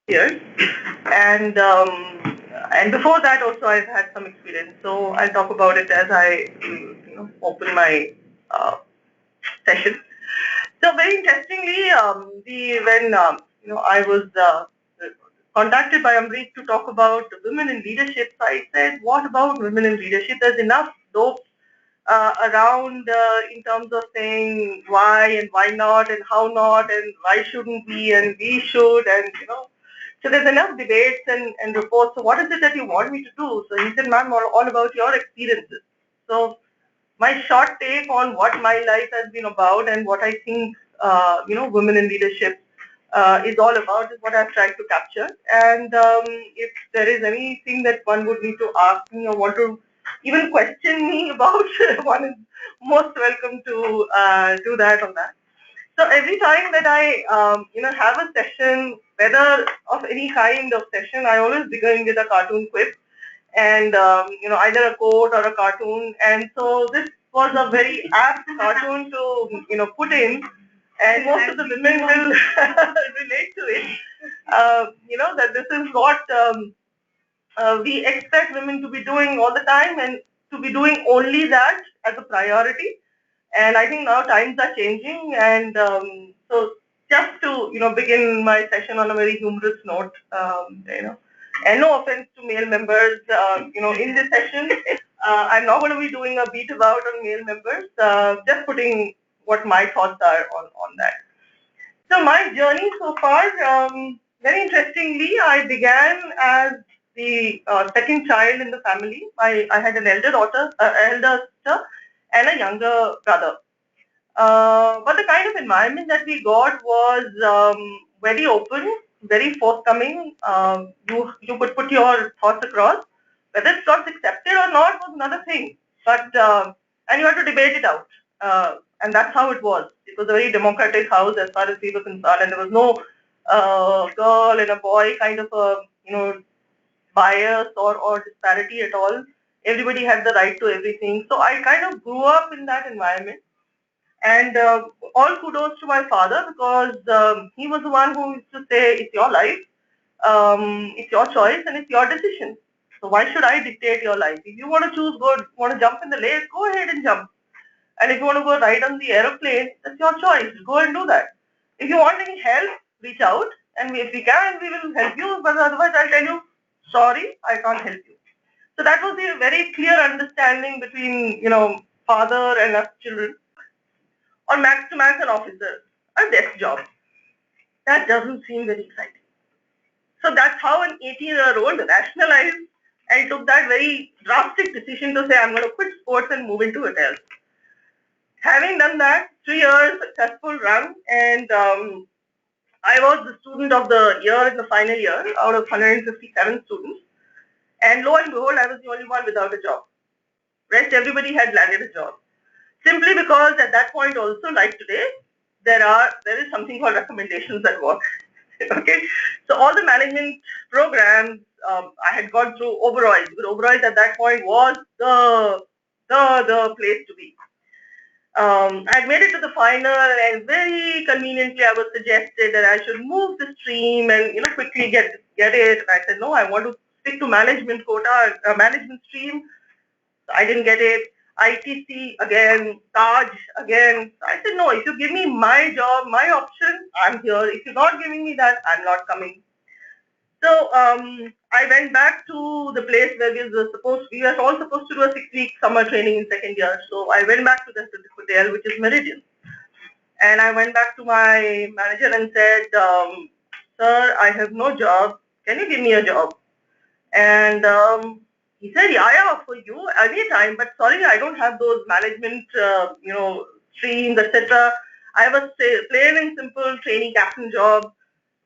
years, and and before that also I've had some experience. So I'll talk about it as I open my uh, session. So very interestingly, the when I was contacted by Amrit to talk about women in leadership, so I said, what about women in leadership? There's enough dope around in terms of saying why and why not and how not and why shouldn't we and we should and so there's enough debates and reports. So what is it that you want me to do? So he said, ma'am, all about your experiences. So my short take on what my life has been about and what I think women in leadership is all about is what I've tried to capture. And if there is anything that one would need to ask me or want to even question me about, one is most welcome to do that on that. So every time that I have a session, whether of any kind of session, I always begin with a cartoon quip and either a quote or a cartoon. And so this was a very apt cartoon to put in, and most of the women will relate to it. That this is what we expect women to be doing all the time, and to be doing only that as a priority. And I think now times are changing, and so just to begin my session on a very humorous note, and no offense to male members, in this session, I'm not going to be doing a beat about on male members, just putting what my thoughts are on that. So my journey so far, very interestingly, I began as the second child in the family. I had an elder sister, and a younger brother. But the kind of environment that we got was very open, very forthcoming. You could put your thoughts across. Whether it's got accepted or not was another thing. But and you had to debate it out, and that's how it was. It was a very democratic house as far as we were concerned, and there was no girl and a boy kind of a bias or disparity at all. Everybody had the right to everything. So I kind of grew up in that environment. And all kudos to my father, because he was the one who used to say, it's your life, it's your choice, and it's your decision. So why should I dictate your life? If you want to choose, want to jump in the lake, go ahead and jump. And if you want to go ride on the aeroplane, that's your choice. Go and do that. If you want any help, reach out, and if we can, we will help you. But otherwise, I'll tell you, sorry, I can't help you. So that was a very clear understanding between, father and us children. Or max to max an officer, a desk job. That doesn't seem very exciting. So that's how an 18-year-old rationalized and took that very drastic decision to say, I'm going to quit sports and move into hotels. Having done that, 3 years successful run, and I was the student of the year in the final year out of 157 students. And lo and behold, I was the only one without a job. Rest everybody had landed a job. Simply because at that point also, like today, there is something called recommendations that work. Okay, so all the management programs I had gone through Oberoi's. But Oberoi's at that point was the place to be. I had made it to the final, and very conveniently I was suggested that I should move the stream and quickly get it. And I said no, I want to stick to management quota, management stream. So I didn't get it. ITC again, Taj again. I said, no, if you give me my job, my option, I'm here. If you're not giving me that, I'm not coming. So I went back to the place where we were all supposed to do a 6-week summer training in second year. So I went back to the hotel, which is Meridian. And I went back to my manager and said, sir, I have no job. Can you give me a job? And he said, yeah, for you, anytime, but sorry, I don't have those management, streams, etc. I have a plain and simple trainee captain job.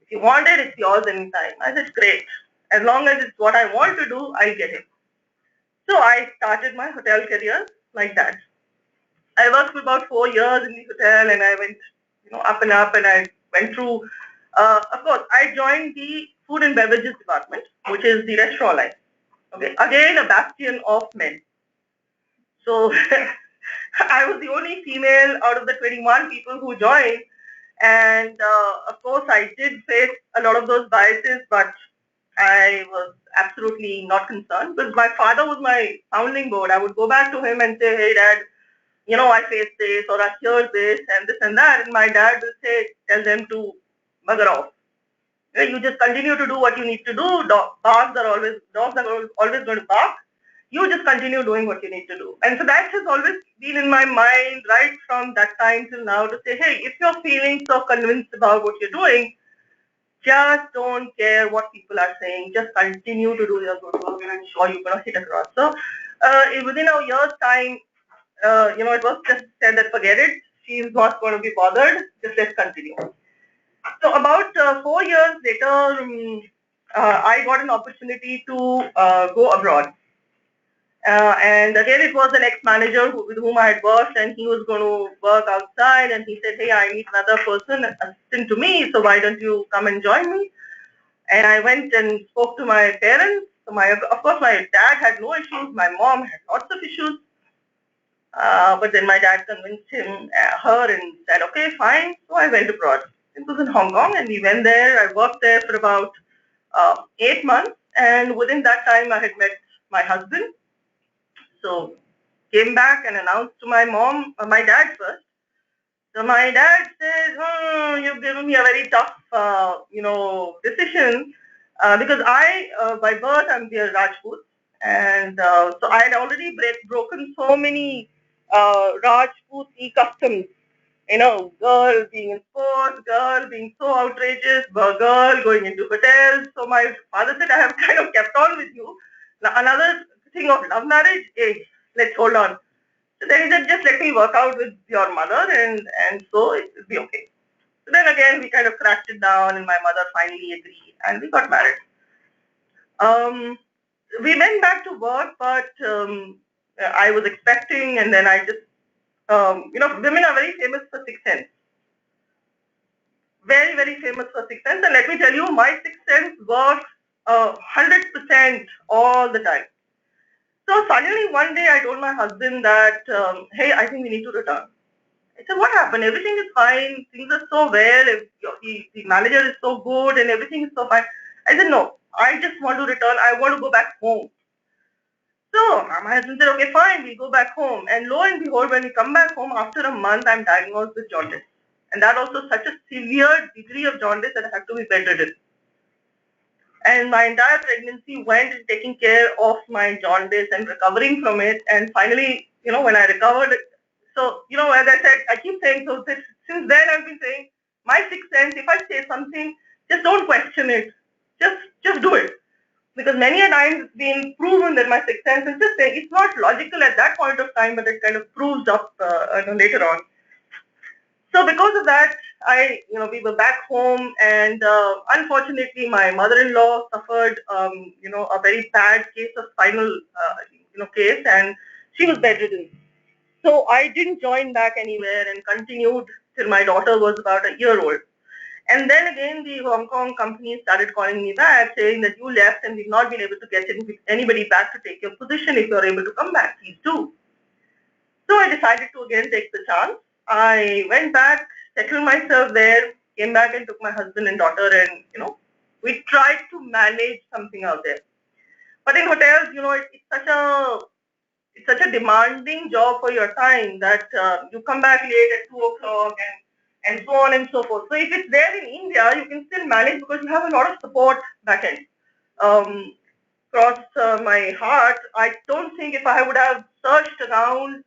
If you want it, it's yours anytime. I said, great. As long as it's what I want to do, I get it. So I started my hotel career like that. I worked for about 4 years in the hotel, and I went, up and up, and I went through. Of course, I joined the food and beverages department, which is the restaurant line. Okay, again a bastion of men. So I was the only female out of the 21 people who joined, And of course, I did face a lot of those biases, but I was absolutely not concerned because my father was my sounding board. I would go back to him and say, "Hey, Dad, I face this or I hear this and this and that," and my dad will say, "Tell them to bugger off. You just continue to do what you need to do. Dogs are always going to bark. You just continue doing what you need to do." And so that has always been in my mind right from that time till now to say, hey, if you're feeling so convinced about what you're doing, just don't care what people are saying. Just continue to do your good work, and I'm sure you're gonna hit across. So within a year's time, it was just said that forget it. She's not going to be bothered. Just let's continue. So about 4 years later, I got an opportunity to go abroad. And again, it was an ex-manager with whom I had worked, and he was going to work outside, and he said, hey, I need another person, assistant to me, so why don't you come and join me? And I went and spoke to my parents. So of course, my dad had no issues. My mom had lots of issues. But then my dad convinced her and said, okay, fine. So I went abroad. It was in Hong Kong, and we went there. I worked there for about 8 months. And within that time, I had met my husband. So came back and announced to my dad first. So my dad says, you've given me a very tough, decision because by birth, I'm the Rajput. And so I had already broken so many Rajput customs. Girl being in sports, girl being so outrageous, girl going into hotels. So my father said, I have kind of kept on with you. Now, another thing of love marriage, hey, let's hold on. So then he said, just let me work out with your mother and so it will be okay. So then again, we kind of cracked it down and my mother finally agreed and we got married. We went back to work, but I was expecting and then I just, women are very famous for sixth sense. Very, very famous for sixth sense. And let me tell you, my sixth sense works 100% all the time. So suddenly one day I told my husband that, hey, I think we need to return. I said, what happened? Everything is fine. Things are so well. The manager is so good and everything is so fine. I said, no, I just want to return. I want to go back home. So my husband said, okay, fine, we go back home. And lo and behold, when we come back home, after a month, I'm diagnosed with jaundice. And that also such a severe degree of jaundice that I have to be bedridden. And my entire pregnancy went in taking care of my jaundice and recovering from it. And finally, when I recovered, so, as I said, I keep saying, so since then I've been saying, my sixth sense, if I say something, just don't question it. Just do it. Because many a times it's been proven that my sixth sense is just saying, it's not logical at that point of time, but it kind of proves up later on. So because of that, we were back home, and unfortunately, my mother-in-law suffered, a very bad case of spinal, case, and she was bedridden. So I didn't join back anywhere and continued till my daughter was about a year old. And then again, the Hong Kong company started calling me back, saying that you left and we've not been able to get anybody back to take your position. If you're able to come back, please do. So I decided to again take the chance. I went back, settled myself there, came back and took my husband and daughter, and we tried to manage something out there. But in hotels, it's such a demanding job for your time that you come back late at 2 o'clock and so on and so forth. So if it's there in India, you can still manage because you have a lot of support back end. Cross my heart, I don't think if I would have searched around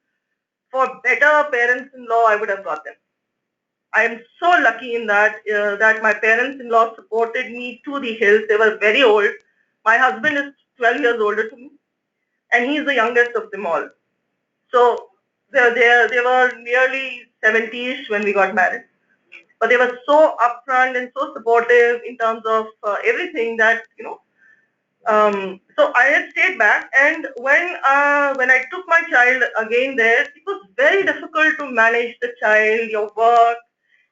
for better parents-in-law, I would have got them. I am so lucky in that my parents-in-law supported me to the hills. They were very old. My husband is 12 years older to me, and he's the youngest of them all. So they were nearly 70-ish when we got married. But they were so upfront and so supportive in terms of everything that, so I had stayed back, and when I took my child again there, it was very difficult to manage the child, your work,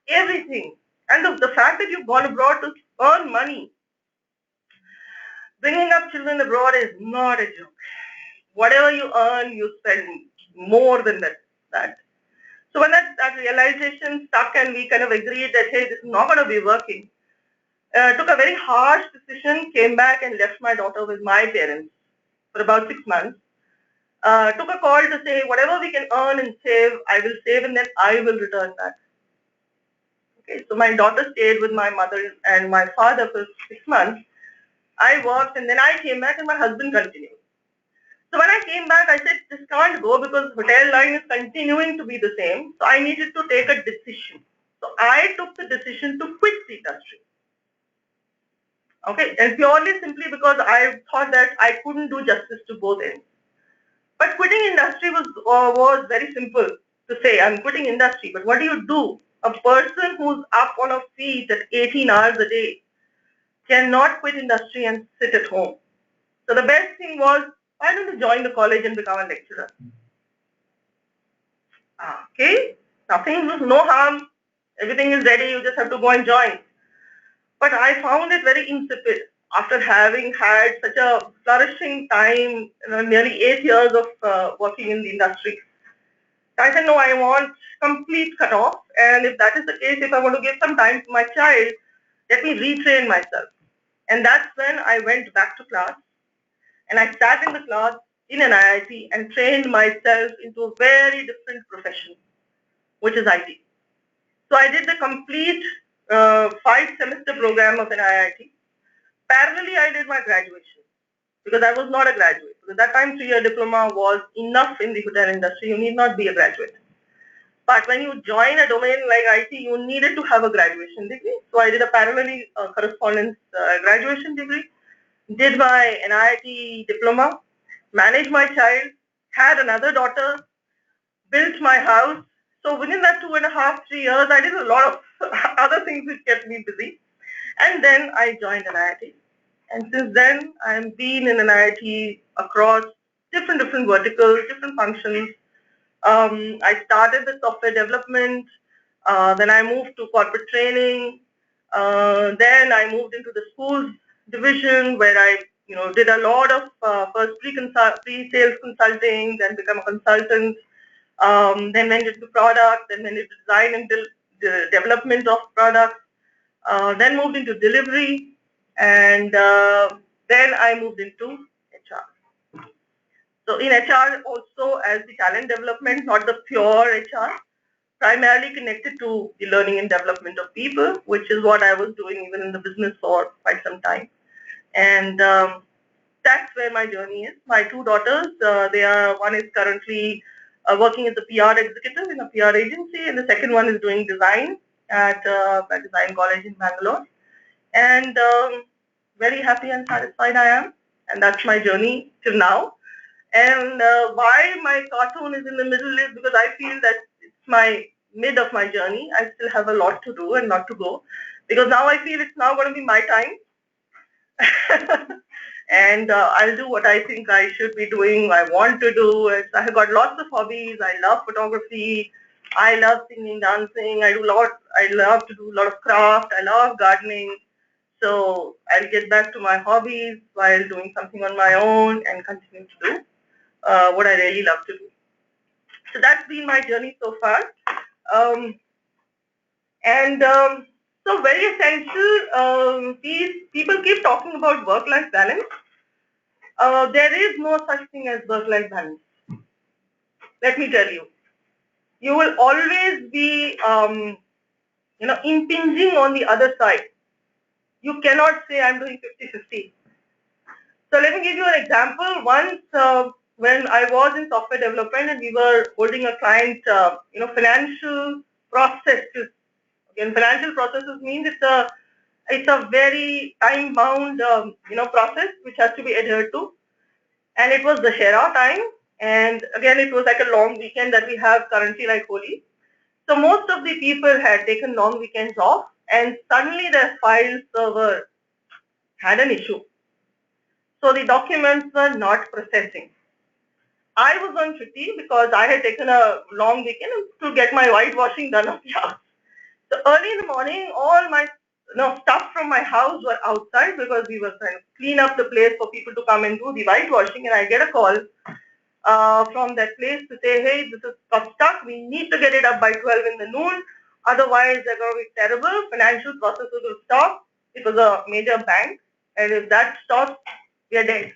everything. And the fact that you've gone abroad to earn money, bringing up children abroad is not a joke. Whatever you earn, you spend more than that. So when that realization stuck and we kind of agreed that, hey, this is not going to be working, took a very harsh decision, came back and left my daughter with my parents for about 6 months. Took a call to say, whatever we can earn and save, I will save and then I will return back. Okay, so my daughter stayed with my mother and my father for 6 months. I worked and then I came back and my husband continued. So when I came back, I said, this can't go because hotel line is continuing to be the same. So I needed to take a decision. So I took the decision to quit the industry. Okay, and purely simply because I thought that I couldn't do justice to both ends. But quitting industry was very simple to say, I'm quitting industry. But what do you do? A person who's up on a feet at 18 hours a day cannot quit industry and sit at home. So the best thing was, why don't you join the college and become a lecturer? Okay, nothing, no harm. Everything is ready. You just have to go and join. But I found it very insipid after having had such a flourishing time, nearly 8 years of working in the industry. I said, no, I want complete cutoff. And if that is the case, if I want to give some time to my child, let me retrain myself. And that's when I went back to class. And I sat in the class in an IIT and trained myself into a very different profession, which is IT. So I did the complete 5-semester program of an IIT. Parallelly, I did my graduation because I was not a graduate. Because that time, 3-year diploma was enough in the hotel industry. You need not be a graduate. But when you join a domain like IT, you needed to have a graduation degree. So I did a parallelly correspondence graduation degree, did my NIT diploma, managed my child, had another daughter, built my house. So within that 2.5, 3 years, I did a lot of other things which kept me busy. And then I joined an IIT. And since then, I've been in an IIT across different verticals, different functions. I started with software development, then I moved to corporate training, then I moved into the schools division where I did a lot of first pre-sales consulting, then become a consultant, then went into product, then went into design and development of products, then moved into delivery, and then I moved into HR. So in HR also as the talent development, not the pure HR, primarily connected to the learning and development of people, which is what I was doing even in the business for quite some time. And that's where my journey is. My two daughters, one is currently working as a PR executive in a PR agency, and the second one is doing design at a design college in Bangalore. And very happy and satisfied I am. And that's my journey till now. And why my cartoon is in the middle is because I feel that it's my mid of my journey. I still have a lot to do and not to go. Because now I feel it's now going to be my time. And I'll do what I think I should be doing, I want to do. I have got lots of hobbies. I love photography. I love singing, dancing. I love to do a lot of craft. I love gardening. So I'll get back to my hobbies while doing something on my own and continue to do what I really love to do. So that's been my journey so far. So very essential piece, people keep talking about work-life balance. There is no such thing as work-life balance. Let me tell you. You will always be, impinging on the other side. You cannot say I'm doing 50-50. So let me give you an example. Once when I was in software development and we were holding a client, financial processes. Again, financial processes means it's a very time-bound, process which has to be adhered to. And it was the Shera time. And again, it was like a long weekend that we have currently like Holi. So most of the people had taken long weekends off and suddenly their file server had an issue. So the documents were not processing. I was on duty because I had taken a long weekend to get my whitewashing done of the house. So early in the morning, all my stuff from my house were outside because we were trying to clean up the place for people to come and do the whitewashing. And I get a call from that place to say, hey, this is stuck. We need to get it up by 12 in the noon. Otherwise, they're going to be terrible. Financial processes will stop. It was a major bank. And if that stops, we are dead.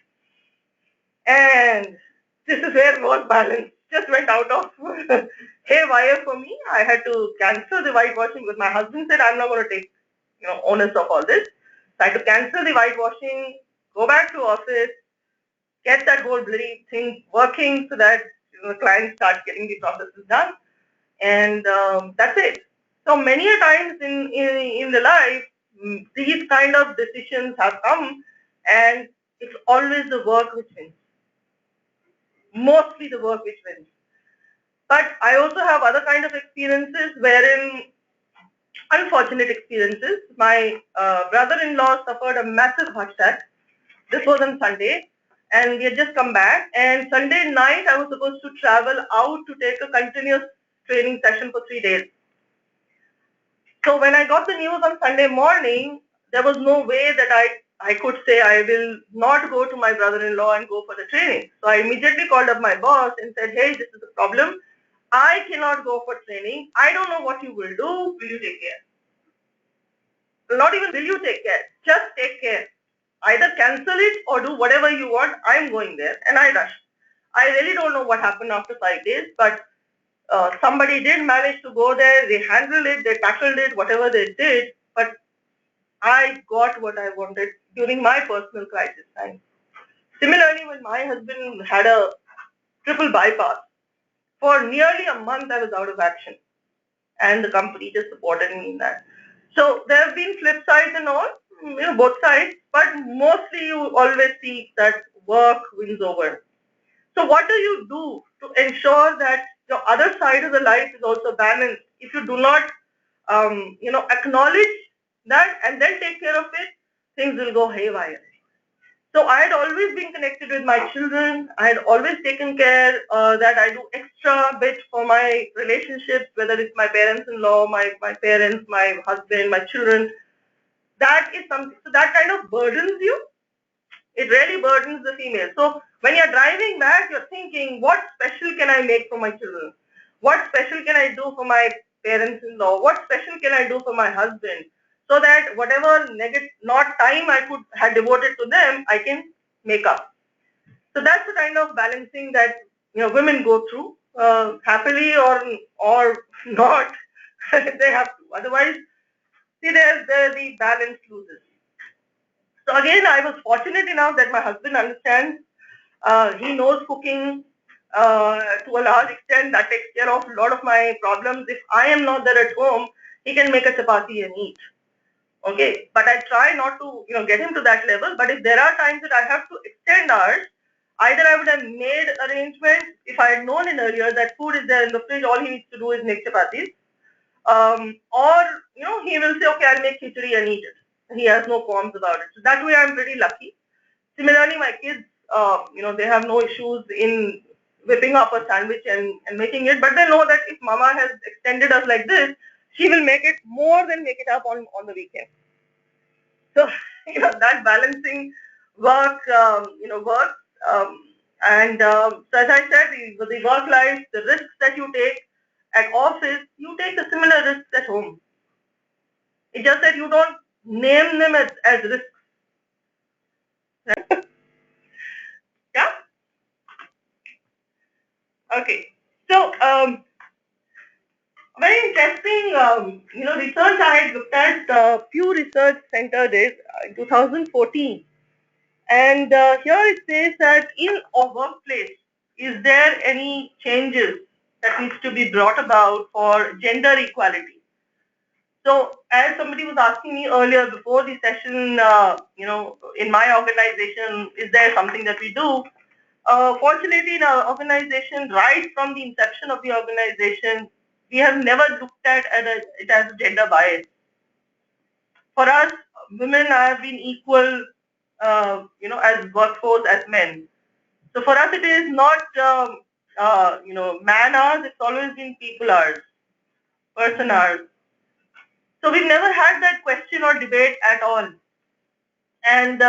And this is where work balance just went out of haywire for me. I had to cancel the whitewashing because my husband said, I'm not going to take onus of all this. So I had to cancel the whitewashing, go back to office, get that whole bloody thing working so that the client starts getting the processes done. And that's it. So many a times in the life, these kind of decisions have come, and it's always the work which wins. Mostly the work which wins. But I also have other kind of experiences wherein, unfortunate experiences, my brother-in-law suffered a massive heart attack. This was on Sunday, and we had just come back. And Sunday night, I was supposed to travel out to take a continuous training session for 3 days. So when I got the news on Sunday morning, there was no way that I could say I will not go to my brother-in-law and go for the training. So I immediately called up my boss and said, hey, this is the problem. I cannot go for training. I don't know what you will do. Will you take care? Not even will you take care. Just take care. Either cancel it or do whatever you want. I'm going there. And I rushed. I really don't know what happened after 5 days, but somebody did manage to go there. They handled it. They tackled it, whatever they did. But I got what I wanted during my personal crisis time. Similarly, when my husband had a triple bypass, for nearly a month I was out of action. And the company just supported me in that. So there have been flip sides and all, both sides, but mostly you always see that work wins over. So what do you do to ensure that your other side of the life is also balanced? If you do not, acknowledge that and then take care of it, things will go haywire. So I had always been connected with my children. I had always taken care that I do extra bit for my relationships, whether it's my parents-in-law, my parents, my husband, my children. That is something, so that kind of burdens you. It really burdens the female. So when you're driving back, you're thinking, what special can I make for my children? What special can I do for my parents-in-law? What special can I do for my husband? So that whatever not time I could have devoted to them, I can make up. So that's the kind of balancing that women go through, happily or not. They have to. Otherwise, see, there's the balance loses. So again, I was fortunate enough that my husband understands. He knows cooking to a large extent. That takes care of a lot of my problems. If I am not there at home, he can make a chapati and eat. Okay, but I try not to get him to that level. But if there are times that I have to extend hours, either I would have made arrangements if I had known in earlier that food is there in the fridge. All he needs to do is make chapatis, or he will say, okay, I'll make khichdi and eat it. He has no qualms about it. So that way I'm pretty lucky. Similarly, my kids, they have no issues in whipping up a sandwich and making it, but they know that if mama has extended us like this, she will make it more than make it up on the weekend. So, that balancing work, works. And so as I said, the work life, the risks that you take at office, you take the similar risks at home. It's just that you don't name them as risks. Yeah? Okay. So, very interesting, research I had looked at, few research center days in 2014. And here it says that in a workplace, is there any changes that needs to be brought about for gender equality? So as somebody was asking me earlier before the session, in my organization, is there something that we do? Fortunately, in our organization, right from the inception of the organization, we have never looked at it as a gender bias. For us, women have been equal, as workforce as men. So for us, it is not, man hours. It's always been people hours, person hours. So we've never had that question or debate at all. And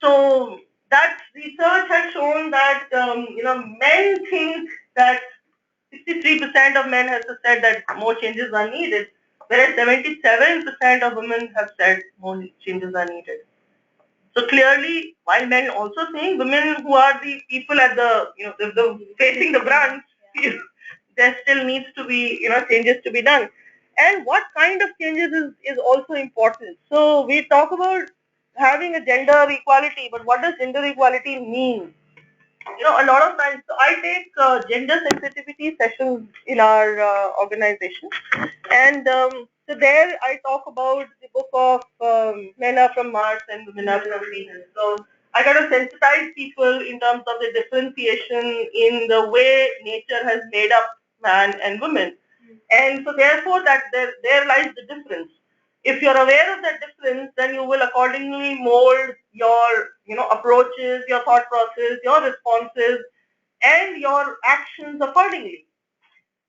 so that research has shown that men think that 63% of men have said that more changes are needed, whereas 77% of women have said more changes are needed. So clearly, while men also think, women who are the people at the facing the brunt, there still needs to be changes to be done. And what kind of changes is also important. So we talk about having a gender equality, but what does gender equality mean? A lot of times, so I take gender sensitivity sessions in our organization, and so there I talk about the book of Men Are From Mars and Women Are From Venus. So I kind of sensitize people in terms of the differentiation in the way nature has made up man and woman, and so therefore that there lies the difference. If you're aware of that difference, then you will accordingly mold your approaches, your thought process, your responses, and your actions accordingly.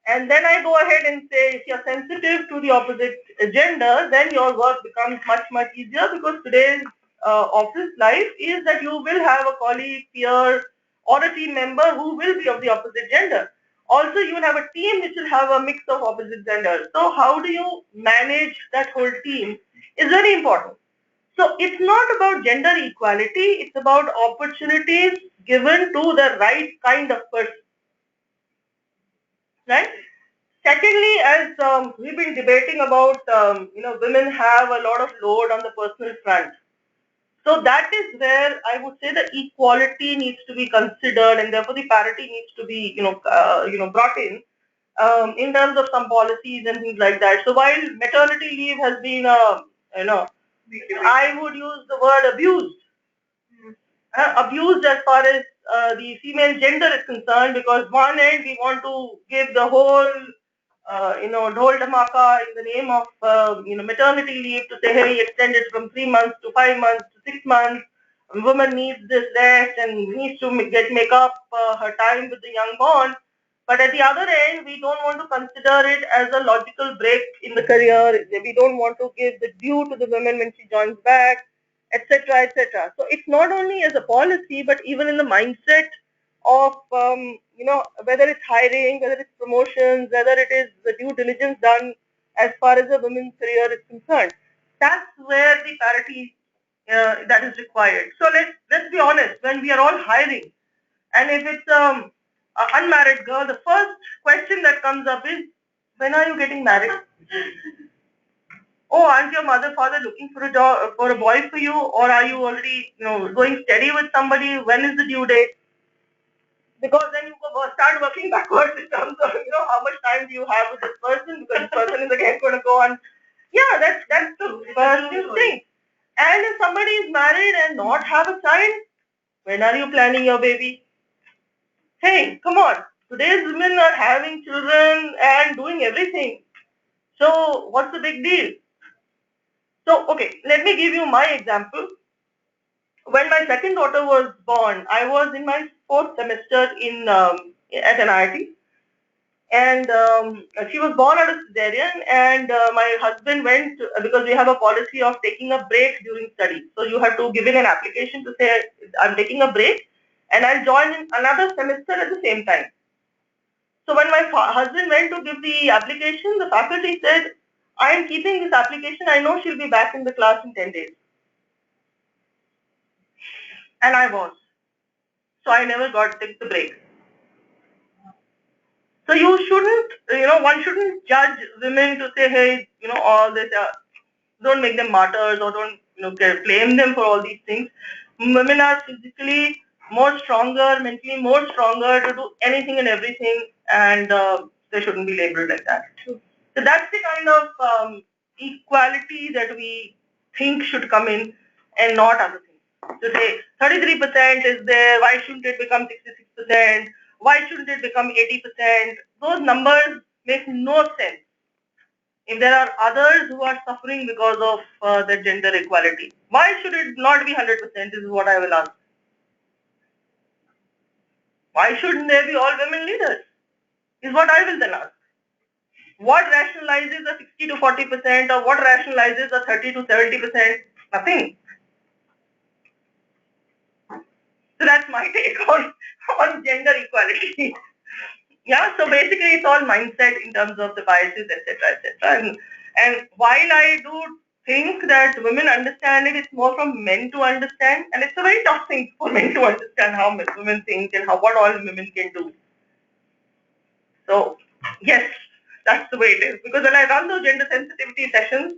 And then I go ahead and say, if you're sensitive to the opposite gender, then your work becomes much, much easier, because today's office life is that you will have a colleague, peer, or a team member who will be of the opposite gender. Also, you will have a team which will have a mix of opposite genders. So how do you manage that whole team is very important. So it's not about gender equality, it's about opportunities given to the right kind of person, right? Secondly, as we've been debating about, women have a lot of load on the personal front. So that is where I would say that equality needs to be considered, and therefore the parity needs to be, brought in terms of some policies and things like that. So while maternity leave has been, I would use the word abused. Abused as far as the female gender is concerned, because one end we want to give the whole dhol dhamaka in the name of maternity leave, to say, hey, extend it from 3 months to 5 months to 6 months. A woman needs this rest and needs to make up her time with the young born. But at the other end, we don't want to consider it as a logical break in the career. We don't want to give the due to the woman when she joins back, etc., etc. So it's not only as a policy, but even in the mindset of whether it's hiring, whether it's promotions, whether it is the due diligence done as far as a women's career is concerned. That's where the parity that is required. So let's be honest. When we are all hiring, and if it's an unmarried girl, the first question that comes up is, when are you getting married? Oh, aren't your mother, father looking for a job, for a boy for you, or are you already, going steady with somebody? When is the due date? Because then you start working backwards in terms of, how much time do you have with this person, because this person is again going to go on. Yeah, that's the first thing. And if somebody is married and not have a child, when are you planning your baby? Hey, come on. Today's women are having children and doing everything. So what's the big deal? So, okay, let me give you my example. When my second daughter was born, I was in my fourth semester at an IIT, and she was born out of cesarean, and my husband went, because we have a policy of taking a break during study. So you have to give in an application to say, I'm taking a break, and I'll join in another semester at the same time. So when my husband went to give the application, the faculty said, I am keeping this application. I know she'll be back in the class in 10 days. And I was. So I never got to take the break. So you shouldn't, one shouldn't judge women to say, hey, all this, don't make them martyrs, or don't, blame them for all these things. Women are physically more stronger, mentally more stronger to do anything and everything, and they shouldn't be labeled like that. So that's the kind of equality that we think should come in, and not other things. To say 33% is there, why shouldn't it become 66%? Why shouldn't it become 80%? Those numbers make no sense if there are others who are suffering because of the gender equality. Why should it not be 100%? Is what I will ask. Why shouldn't there be all women leaders? Is what I will then ask. What rationalizes the 60 to 40%, or what rationalizes the 30 to 70%? Nothing. So that's my take on gender equality. Yeah, so basically it's all mindset in terms of the biases, etc., etc. And while I do think that women understand it, it's more from men to understand, and it's a very tough thing for men to understand how women think and what all women can do. So yes, that's the way it is. Because when I run those gender sensitivity sessions,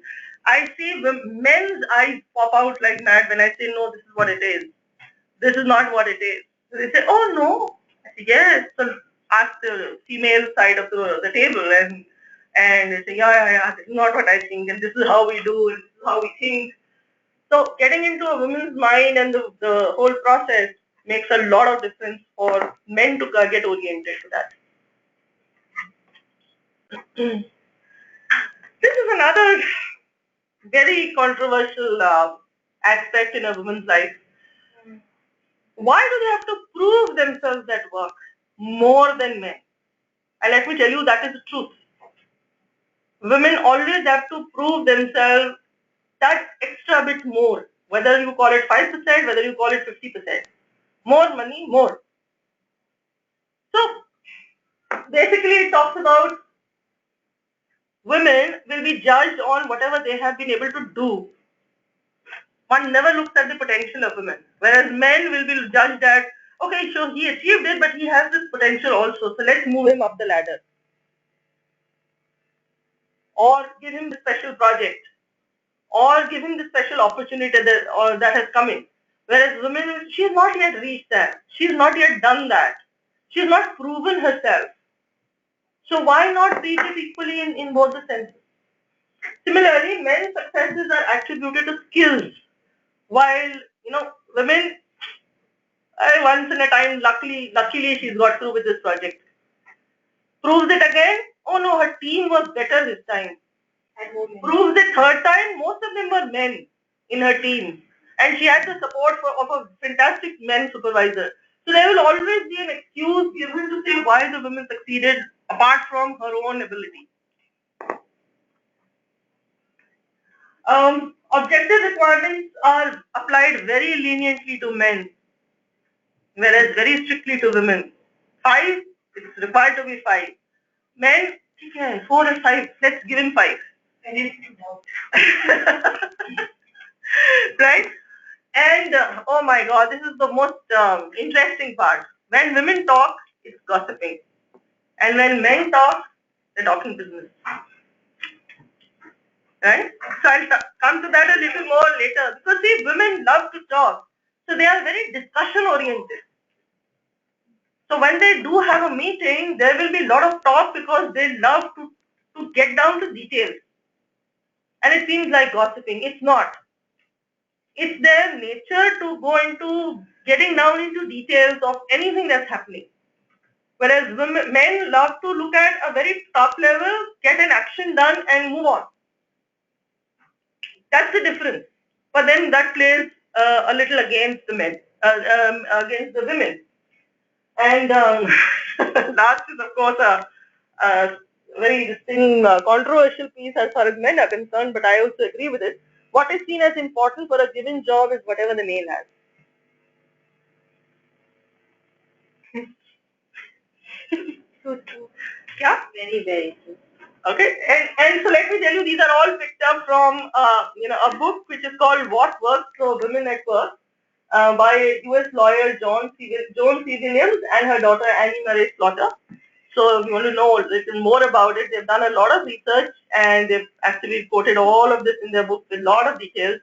I see men's eyes pop out like mad when I say, no, this is what it is. This is not what it is. So they say, oh no. I say, yes. So ask the female side of the table, and they say, yeah, this is not what I think, and this is how we do, and this is how we think. So getting into a woman's mind and the whole process makes a lot of difference for men to get oriented to that. This is another very controversial aspect in a woman's life. Why do they have to prove themselves at work more than men? And let me tell you, that is the truth. Women always have to prove themselves that extra bit more, whether you call it 5%, whether you call it 50%. More money, more. So basically it talks about women will be judged on whatever they have been able to do. One never looks at the potential of women, whereas men will be judged at, okay, so he achieved it, but he has this potential also, so let's move him up the ladder. Or give him the special project, or give him the special opportunity that has come in. Whereas women, she's not yet reached that. She's not yet done that. She's not proven herself. So why not treat it equally in both the senses? Similarly, men's successes are attributed to skills, while women, once in a time, luckily she's got through with this project. Proves it again. Oh no, her team was better this time. Proves it third time. Most of them were men in her team, and she had the support of a fantastic men supervisor. So there will always be an excuse given to say why the women succeeded apart from her own ability. Objective requirements are applied very leniently to men, whereas very strictly to women. 5, it's required to be 5. Men, okay, 4 and 5, let's give him 5. Right? And oh my God, this is the most interesting part. When women talk, it's gossiping. And when men talk, they're talking business. Right? So I'll come to that a little more later. Because see, women love to talk. So they are very discussion oriented. So when they do have a meeting, there will be a lot of talk because they love to get down to details. And it seems like gossiping. It's not. It's their nature to go into getting down into details of anything that's happening. Whereas men love to look at a very top level, get an action done and move on. That's the difference. But then that plays a little against the men, against the women. And last is of course a very distinct, controversial piece as far as men are concerned, but I also agree with it. What is seen as important for a given job is whatever the male has. So true. Yeah? Very, very true. Okay, and so let me tell you, these are all picked up from a book which is called What Works for Women at Work by US lawyer Joan C. Williams and her daughter Annie Marie Slaughter. So if you want to know a little more about it, they've done a lot of research and they've actually quoted all of this in their book with a lot of details.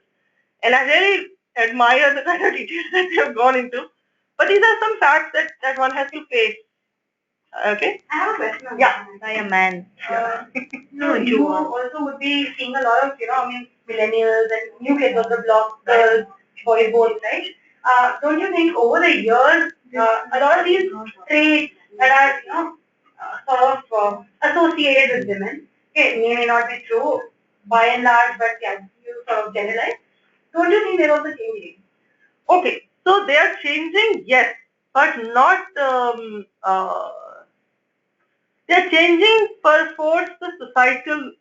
And I really admire the kind of details that they have gone into. But these are some facts that one has to face. Okay? I have a question. Yeah. By a man. So you also would be seeing a lot of, millennials and new kids on the block, girls, boys, both, right? Don't you think over the years, a lot of these traits that are, sort of associated with women, okay, may not be true by and large, but yeah, you sort of generalize. Don't you think they're also changing? Okay, so they are changing, yes, but not. They're changing per force the societal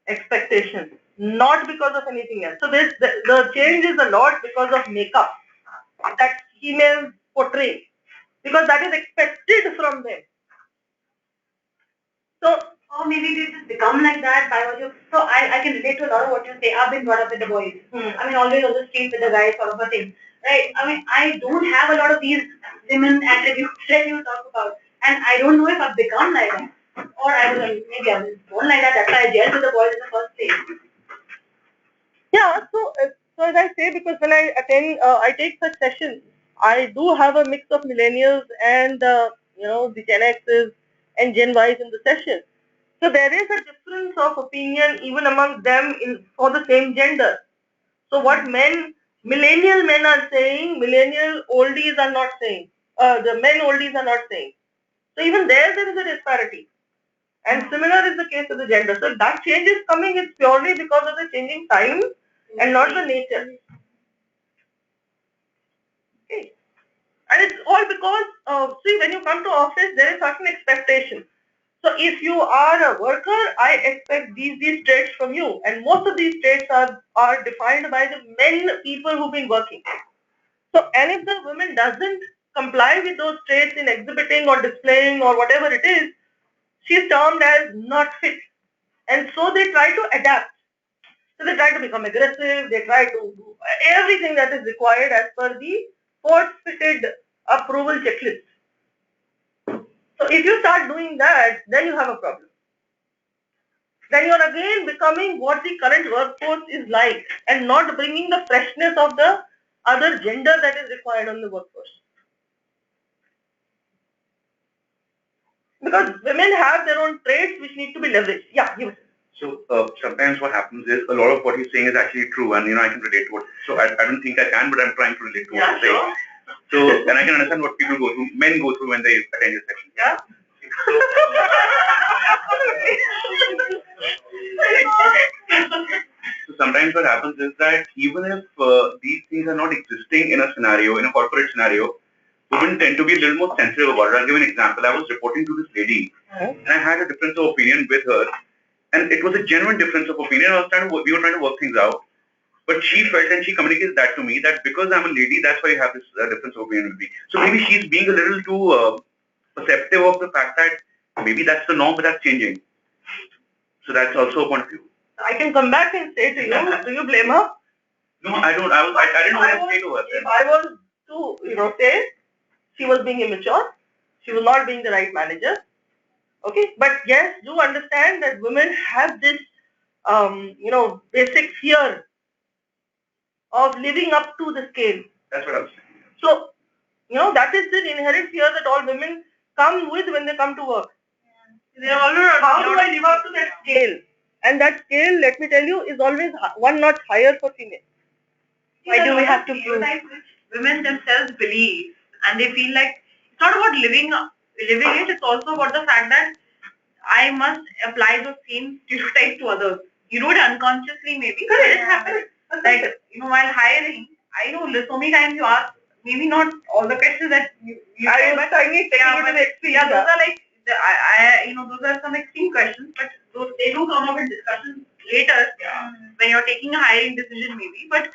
expectations, not because of anything else. So the change is a lot because of makeup. That females portray, because that is expected from them. So, or maybe they just become like that by what you. So I can relate to a lot of what you say. I've been brought up with the boys. I mean, always on the street with the guys, sort of a thing, right? I mean, I don't have a lot of these women attributes that you talk about, and I don't know if I've become like that, or maybe I was born like that. That's why I gelled with the boys in the first place. yeah. So as I say, because when I attend, I take such sessions, I do have a mix of millennials and the Gen X's and Gen Y's in the session. So there is a difference of opinion even among them for the same gender. So what millennial men are saying, millennial oldies are not saying. The men oldies are not saying. So even there is a disparity. And similar is the case of the gender. So that change is coming, it's purely because of the changing time and not the nature. Okay. And it's all because, see, when you come to office, there is certain expectation. So if you are a worker, I expect these traits from you. And most of these traits are defined by the men people who've been working. So, and if the woman doesn't comply with those traits in exhibiting or displaying or whatever it is, she's termed as not fit. And so they try to adapt. So they try to become aggressive, they try to do everything that is required as per the force-fitted approval checklist. So if you start doing that, then you have a problem. Then you're again becoming what the current workforce is like and not bringing the freshness of the other gender that is required on the workforce. Because women have their own traits which need to be leveraged. Yeah, you. So sometimes what happens is a lot of what he's saying is actually true, and I can relate to it. So I don't think I can, but I'm trying to relate to what he's saying. So and I can understand what people go through, men go through when they attend this session. Yeah. So sometimes what happens is that even if these things are not existing in a scenario, in a corporate scenario, women tend to be a little more sensitive about it. I'll give an example. I was reporting to this lady, and I had a difference of opinion with her, and it was a genuine difference of opinion. We were trying to work things out, but she felt and she communicated that to me that because I'm a lady, that's why you have this difference of opinion with me. So maybe she's being a little too perceptive of the fact that maybe that's the norm, but that's changing. So that's also a point of view. I can come back and say to you, do you blame her? No, I don't. I didn't know what to say to her. If I was to, say, she was being immature, she was not being the right manager. Okay, but yes, do understand that women have this, basic fear of living up to the scale. That's what I was saying. So, that is the inherent fear that all women come with when they come to work. They are always, how do I live up to that scale? And that scale, let me tell you, is always one notch higher for females. Why do we have to prove? Women themselves believe, and they feel like it's not about living it. It's also about the fact that I must apply those same stereotypes to others. You do it unconsciously, maybe. Because it happens. Like while hiring, I know so many times you ask, maybe not all the questions that you I was taking it to the extreme. Yeah, those are like those are some extreme questions, but they do come up in discussions later when you're taking a hiring decision, maybe. But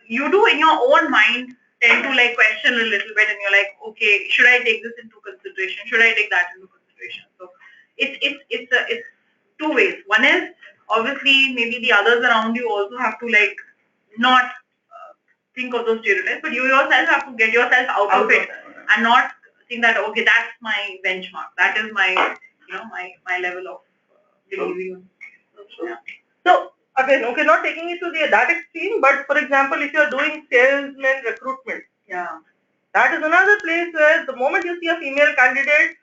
you do in your own mind tend to question a little bit, and you're like, okay, should I take this into consideration? Should I take that into consideration? So it's two ways. One is obviously maybe the others around you also have to not think of those stereotypes, but you yourself have to get yourself out of it and not think that okay, that's my benchmark. That is my my level of believing. So again, okay, not taking it to that extreme, but for example, if you're doing salesman recruitment, that is another place where the moment you see a female candidate,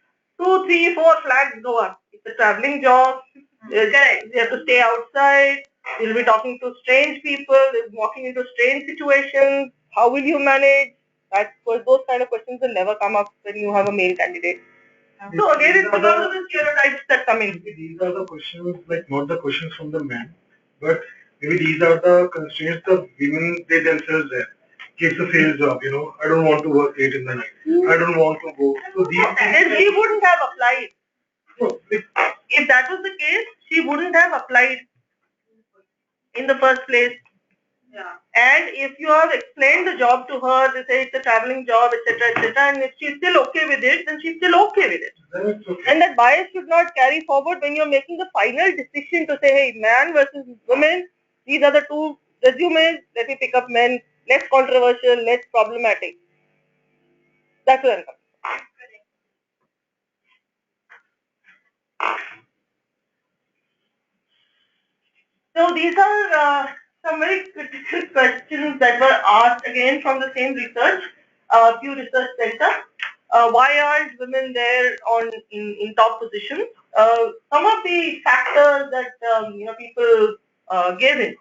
2, 3, 4 flags go up. It's a traveling job. Correct. You have to stay outside. You'll be talking to strange people, walking into strange situations. How will you manage? Those kind of questions will never come up when you have a male candidate. So again, it's because of the stereotypes that come in. These are the questions, not the questions from the men, but maybe these are the constraints the women they themselves have. It's a sales job, I don't want to work late in the night. I don't want to go. So these things, she wouldn't have applied. No, if that was the case, she wouldn't have applied in the first place. Yeah. And if you have explained the job to her, they say it's a traveling job, etc., and if she's still okay with it, then she's still okay with it. And that bias should not carry forward when you're making the final decision to say, hey, man versus women, these are the two resumes, let me pick up men, less controversial, less problematic. That's what I'm talking. So these are some very critical questions that were asked again from the same research, Pew Research Center. Why aren't women there in top positions? Some of the factors that people gave in.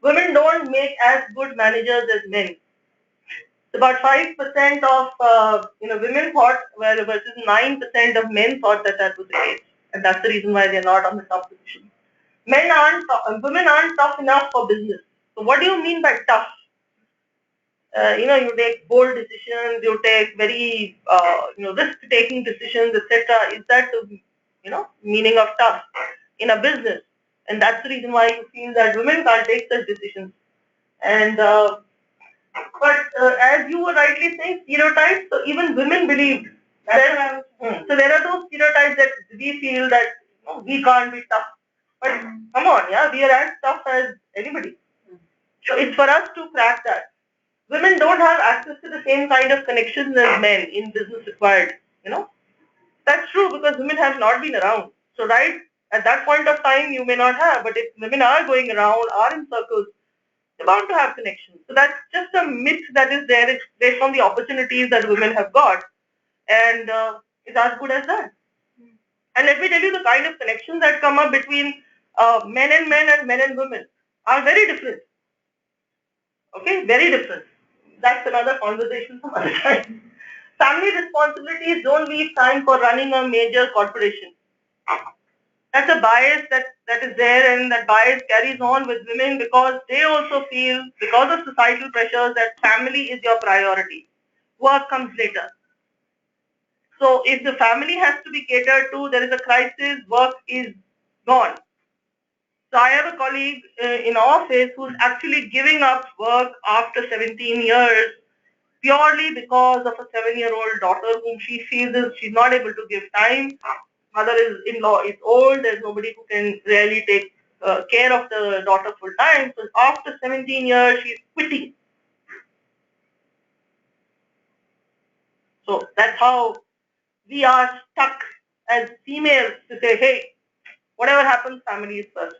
Women don't make as good managers as men. About 5% of women thought, versus 9% of men thought that that was the case, and that's the reason why they're not on the top position. Women aren't tough enough for business. So what do you mean by tough? You take bold decisions, you take very risk-taking decisions, etc. Is that the meaning of tough in a business? And that's the reason why you feel that women can't take such decisions. And but as you were rightly saying, stereotypes. So even women believed that. So there are those stereotypes that we feel that we can't be tough. But come on, yeah, we are as tough as anybody. So it's for us to crack that. Women don't have access to the same kind of connections as men in business required. That's true because women have not been around. So right at that point of time, you may not have. But if women are going around, are in circles, they're bound to have connections. So that's just a myth that is there. It's based on the opportunities that women have got, and it's as good as that. And let me tell you, the kind of connections that come up between men and men and women are very different. Okay, very different. That's another conversation some other time. Family responsibilities don't leave time for running a major corporation. That's a bias that is there, and that bias carries on with women because they also feel, because of societal pressures, that family is your priority. Work comes later. So if the family has to be catered to, there is a crisis, work is gone. So I have a colleague in office who's actually giving up work after 17 years purely because of a 7-year-old daughter whom she feels she's not able to give time. Mother-in-law is old. There's nobody who can really take care of the daughter full time. So after 17 years, she's quitting. So that's how we are stuck as females to say, hey, whatever happens, family is first.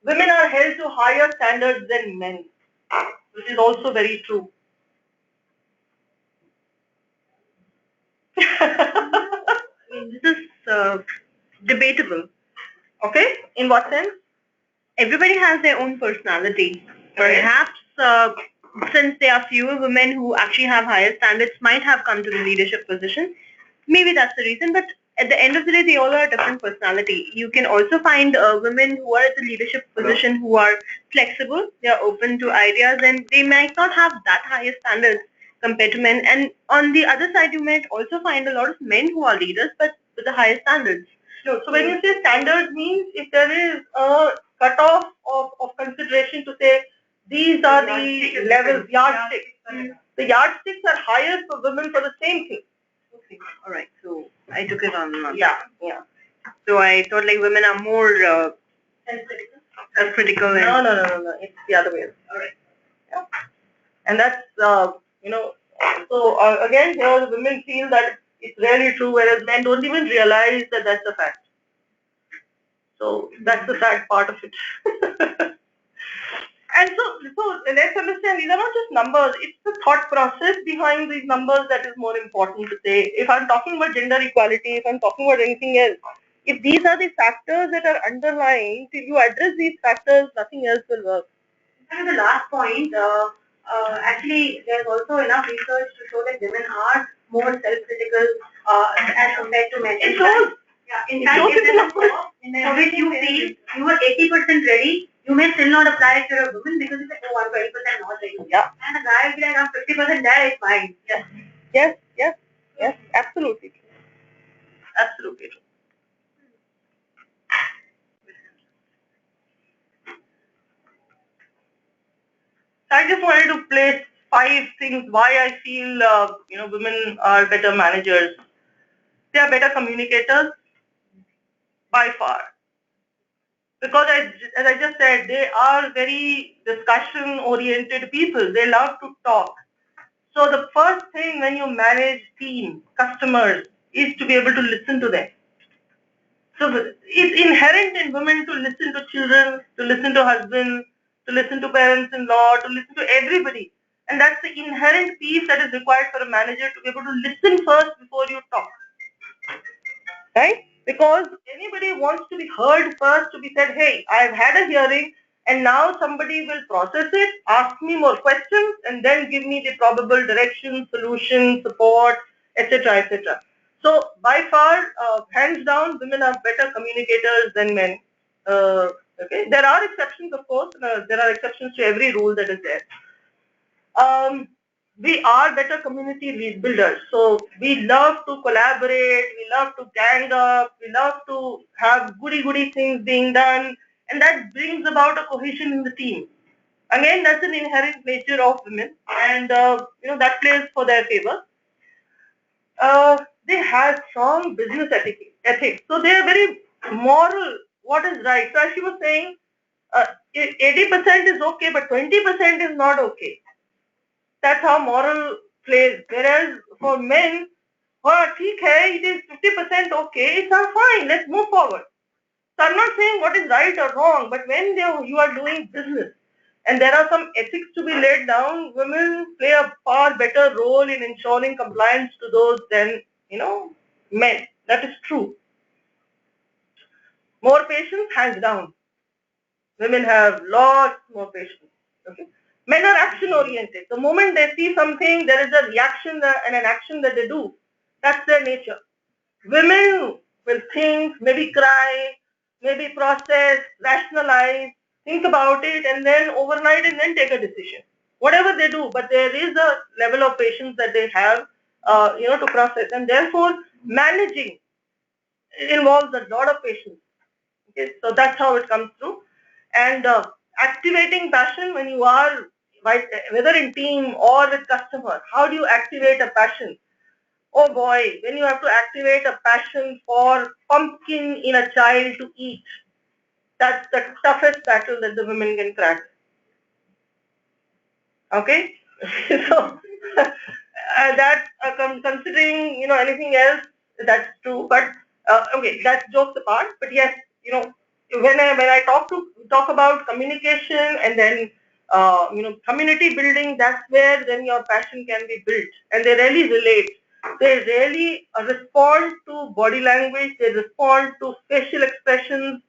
Women are held to higher standards than men, which is also very true. This is debatable. Okay? In what sense? Everybody has their own personality. Perhaps since there are fewer women who actually have higher standards, might have come to the leadership position. Maybe that's the reason. But at the end of the day, they all are a different personality. You can also find women who are at the leadership position who are flexible. They are open to ideas, and they might not have that higher standards compared to men. And on the other side, you might also find a lot of men who are leaders, but with the higher standards. No, so when you say standards means if there is a cutoff of consideration to say these are the levels, yardsticks. The yardsticks are higher for women for the same thing. Okay. All right. So I took it on. Yeah. So I thought like women are more self-critical. No. It's the other way. All right. Yeah. And that's So again, here the women feel that it's really true, whereas men don't even realize that that's a fact. So that's the sad part of it. And so let's understand, these are not just numbers, it's the thought process behind these numbers that is more important to say. If I'm talking about gender equality, if I'm talking about anything else, if these are the factors that are underlying, till you address these factors, nothing else will work. And the last point, actually, there's also enough research to show that women are more self-critical as compared to men. It shows. Yeah, in fact, if there's a job for which you feel you are 80% ready, you may still not apply if you're a woman because you say, oh, I'm 20% not ready. Yeah. And a guy will be like, I'm 50% there, it's fine. Yes. Absolutely true. Absolutely true. I just wanted to place 5 things why I feel women are better managers. They are better communicators by far. Because as I just said, they are very discussion-oriented people. They love to talk. So the first thing when you manage team, customers, is to be able to listen to them. So it's inherent in women to listen to children, to listen to husbands, to listen to parents-in-law, to listen to everybody. And that's the inherent piece that is required for a manager to be able to listen first before you talk. Right? Because anybody wants to be heard first, to be said, hey, I've had a hearing and now somebody will process it, ask me more questions and then give me the probable direction, solution, support, etc., etc. So by far, hands down, women are better communicators than men. Okay, there are exceptions, of course. There are exceptions to every rule that is there. We are better community builders. So we love to collaborate, we love to gang up, we love to have goody things being done, and that brings about a cohesion in the team. Again, that's an inherent nature of women, and that plays for their favor. They have strong business ethics. So they are very moral, what is right. So as she was saying, 80% is okay, but 20% is not okay. That's how moral plays. Whereas for men, well, it is 50% okay, it's all fine, let's move forward. So I'm not saying what is right or wrong, but when you are doing business and there are some ethics to be laid down, women play a far better role in ensuring compliance to those than, men. That is true. More patience, hands down. Women have lots more patience. Okay. Men are action oriented. The moment they see something, there is a reaction and an action that they do. That's their nature. Women will think, maybe cry, maybe process, rationalize, think about it, and then overnight and then take a decision. Whatever they do, but there is a level of patience that they have, to process, and therefore managing involves a lot of patience. Okay, so that's how it comes through. And activating passion when you are, whether in team or with customer, how do you activate a passion? Oh boy, when you have to activate a passion for pumpkin in a child to eat, that's the toughest battle that the women can crack. Okay, so that considering anything else, that's true. But okay, that's jokes apart. But yes, when I talk about communication and then community building, that's where then your passion can be built, and they really relate. They really respond to body language. They respond to facial expressions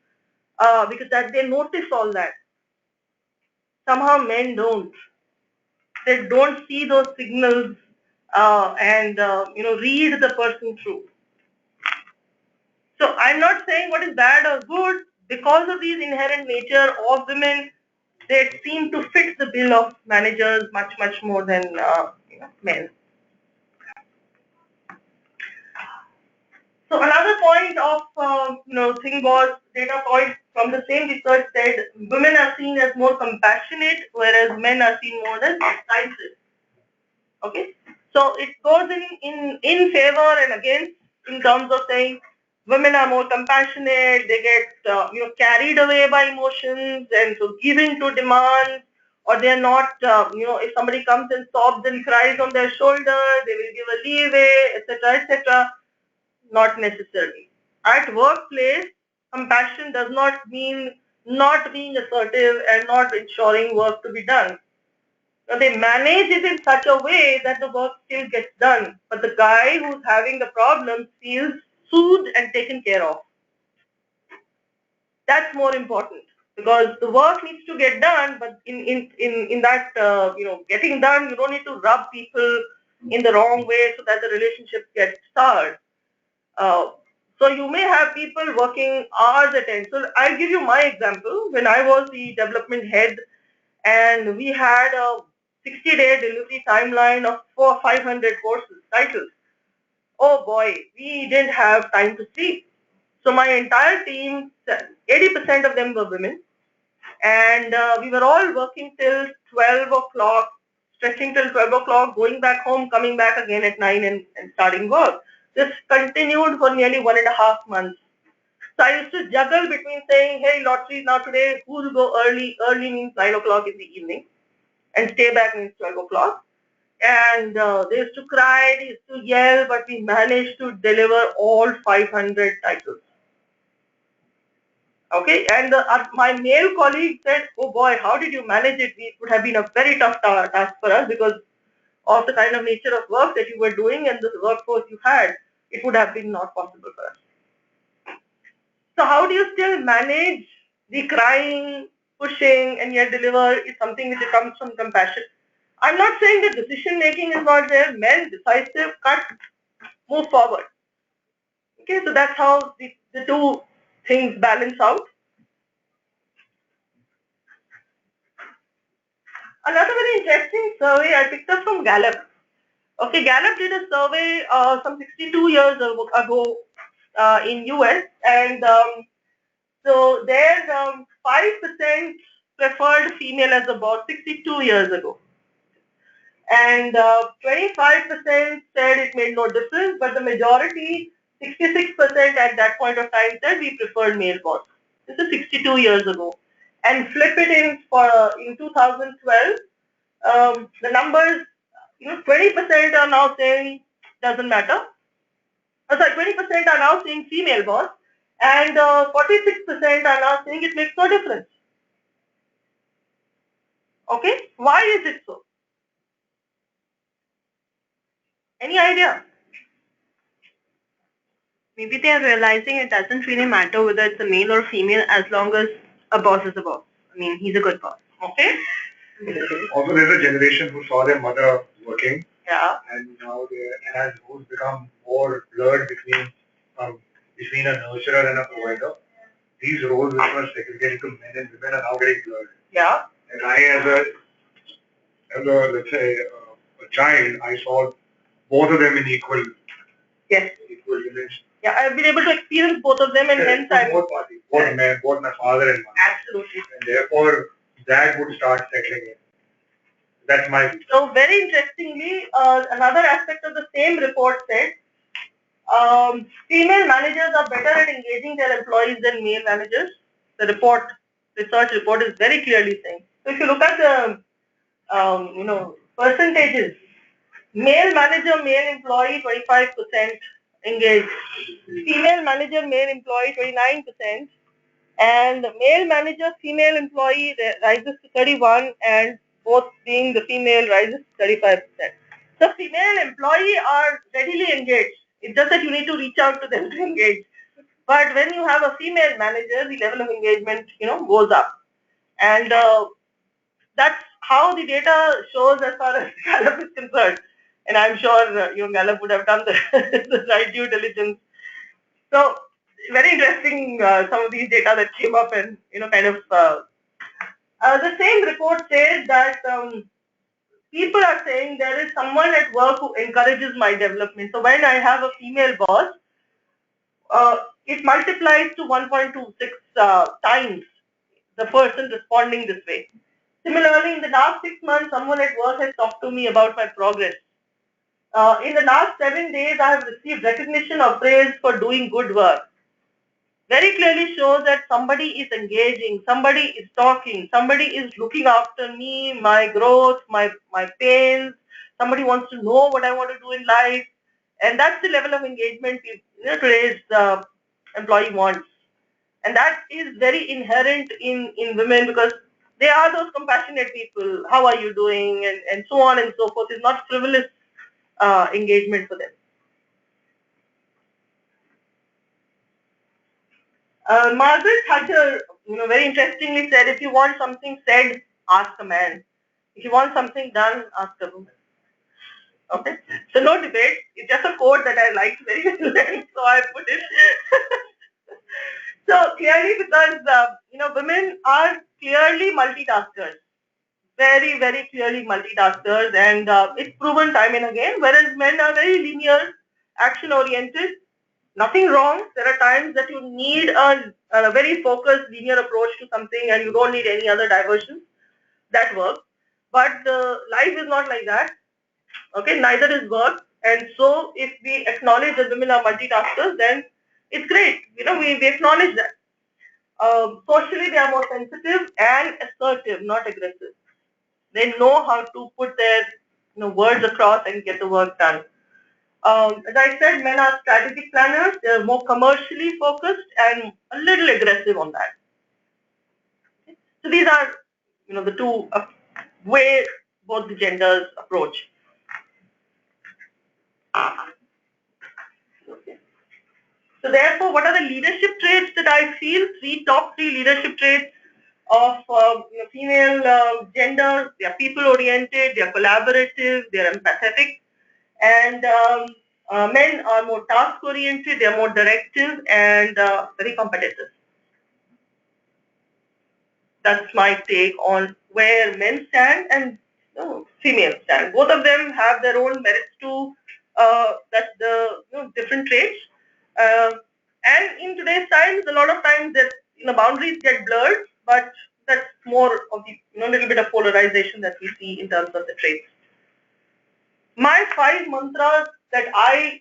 because that they notice all that. Somehow men don't. They don't see those signals and read the person through. So I'm not saying what is bad or good. Because of these inherent nature of women, they seem to fit the bill of managers much more than men. So another point of thing was data point from the same research said women are seen as more compassionate, whereas men are seen more as decisive. Okay, so it goes in favor and against in terms of saying women are more compassionate, they get carried away by emotions and so give in to demands, or they are not if somebody comes and sobs and cries on their shoulder, they will give a leeway, etc. Not necessarily. At workplace, compassion does not mean not being assertive and not ensuring work to be done. Now they manage it in such a way that the work still gets done, but the guy who's having the problem feels soothed and taken care of. That's more important because the work needs to get done, but in that getting done, you don't need to rub people in the wrong way so that the relationship gets soured. So you may have people working hours at end. So I'll give you my example. When I was the development head and we had a 60-day delivery timeline of 500 courses, titles. Oh boy, we didn't have time to sleep. So my entire team, 80% of them were women, and we were all working till 12 o'clock, stretching till 12 o'clock, going back home, coming back again at 9 and starting work. This continued for nearly 1.5 months. So I used to juggle between saying, hey, lottery now today, who will go early? Early means 9 o'clock in the evening, and stay back means 12 o'clock. And they used to cry, they used to yell, but we managed to deliver all 500 titles. Okay, and my male colleague said, oh boy, how did you manage it? It would have been a very tough task for us because of the kind of nature of work that you were doing and the workforce you had. It would have been not possible for us. So how do you still manage the crying, pushing, and yet deliver is something which comes from compassion. I'm not saying that decision making is not there. Men, decisive, cut, move forward. Okay, so that's how the two things balance out. Another very interesting survey I picked up from Gallup. Okay, Gallup did a survey some 62 years ago in US, and so there 5% preferred female as a boss 62 years ago. And 25% said it made no difference, but the majority, 66% at that point of time said we preferred male boss. This is 62 years ago. And flip it in 2012, the numbers, 20% are now saying doesn't matter. 20% are now saying female boss, and 46% are now saying it makes no difference. Okay, why is it so? Any idea? Maybe they are realizing it doesn't really matter whether it's a male or female as long as a boss is a boss. I mean, he's a good boss. Okay? Also, there's a generation who saw their mother working. Yeah. And now as roles become more blurred between a nurturer and a provider, these roles which were segregated to men and women are now getting blurred. Yeah. And I, as a let's say, a child, I saw both of them in equal dimension. Yeah, I've been able to experience both of them, and hence I'm both parties, both men, both my father and mother. Absolutely. And therefore, that would start settling in. That's my view. So very interestingly, another aspect of the same report said female managers are better at engaging their employees than male managers. The research report is very clearly saying. So if you look at the percentages, male manager, male employee 25% engaged, female manager, male employee 29%, and male manager, female employee rises to 31%, and both being the female rises to 35%. So female employee are readily engaged. It's just that you need to reach out to them to engage. But when you have a female manager, the level of engagement, goes up. And that's how the data shows as far as Gallup is concerned. And I'm sure Gallup would have done the right due diligence. So very interesting, some of these data that came up, and the same report says that people are saying there is someone at work who encourages my development. So when I have a female boss, it multiplies to 1.26 times the person responding this way. Similarly, in the last 6 months, someone at work has talked to me about my progress. In the last 7 days, I have received recognition or praise for doing good work. Very clearly shows that somebody is engaging, somebody is talking, somebody is looking after me, my growth, my pains. Somebody wants to know what I want to do in life, and that's the level of engagement today's employee wants, and that is very inherent in women because they are those compassionate people. How are you doing, and so on and so forth. It's not frivolous engagement for them. Margaret Thatcher, very interestingly said, if you want something said, ask a man. If you want something done, ask a woman. Okay? So no debate. It's just a quote that I liked very well, so I put it. So clearly because, women are clearly multitaskers. Very, very clearly multitaskers, and it's proven time and again, whereas men are very linear, action-oriented, Nothing wrong. There are times that you need a very focused linear approach to something and you don't need any other diversion. That works. But life is not like that. Okay, neither is work. And so if we acknowledge that women are multitaskers, then it's great. We acknowledge that. Socially, they are more sensitive and assertive, not aggressive. They know how to put their words across and get the work done. As I said, men are strategic planners. They are more commercially focused and a little aggressive on that. So these are, the two ways both the genders approach. Okay. So therefore, what are the leadership traits that I feel? Top three leadership traits of female gender. They are people-oriented, they are collaborative, they are empathetic, and men are more task-oriented, they are more directive and very competitive. That's my take on where men stand and females stand. Both of them have their own merits to that's the different traits. And in today's times, a lot of times that boundaries get blurred, but that's more of the little bit of polarization that we see in terms of the traits. My 5 mantras that I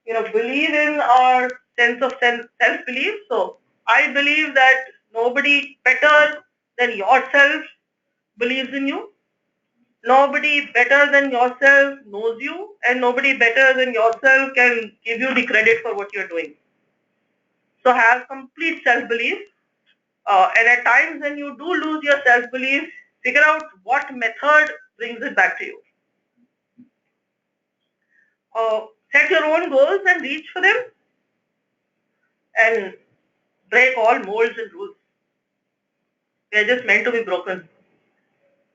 believe in are sense of self-belief. So I believe that nobody better than yourself believes in you. Nobody better than yourself knows you, and nobody better than yourself can give you the credit for what you're doing. So have complete self-belief. And at times when you do lose your self-belief, figure out what method brings it back to you. Set your own goals and reach for them, and break all molds and rules. They're just meant to be broken,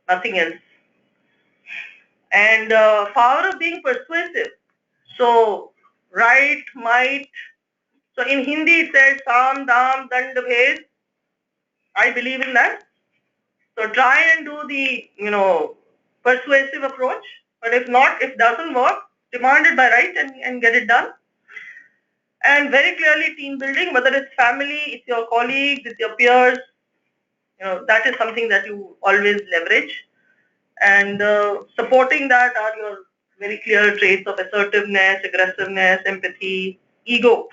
nothing else. And power of being persuasive. So right, might. So in Hindi it says Sam, Dam, Dand, Bhed. I believe in that. So try and do the persuasive approach. But if not, if doesn't work, demand it by right and get it done. And very clearly team building, whether it's family, it's your colleagues, it's your peers, that is something that you always leverage. And supporting that are your very clear traits of assertiveness, aggressiveness, empathy, ego.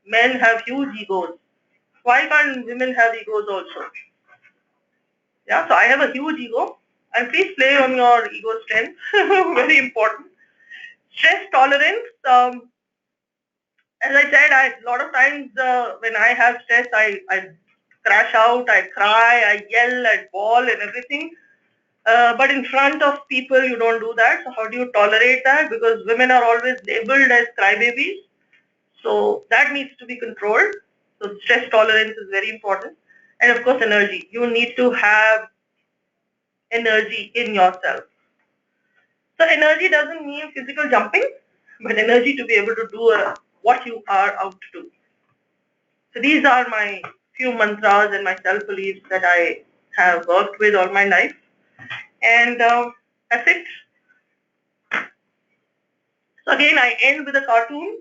Men have huge egos. Why can't women have egos also? Yeah, so I have a huge ego. And please play on your ego strength. Very important. Stress tolerance. As I said, a lot of times when I have stress, I crash out, I cry, I yell, I bawl and everything. But in front of people, you don't do that. So how do you tolerate that? Because women are always labeled as crybabies. So that needs to be controlled. So stress tolerance is very important. And of course, energy. You need to have energy in yourself. So energy doesn't mean physical jumping, but energy to be able to do what you are out to do. So these are my few mantras and my self-beliefs that I have worked with all my life. And that's it. So again, I end with a cartoon.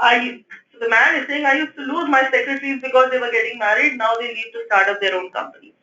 So the man is saying, I used to lose my secretaries because they were getting married. Now they need to start up their own company.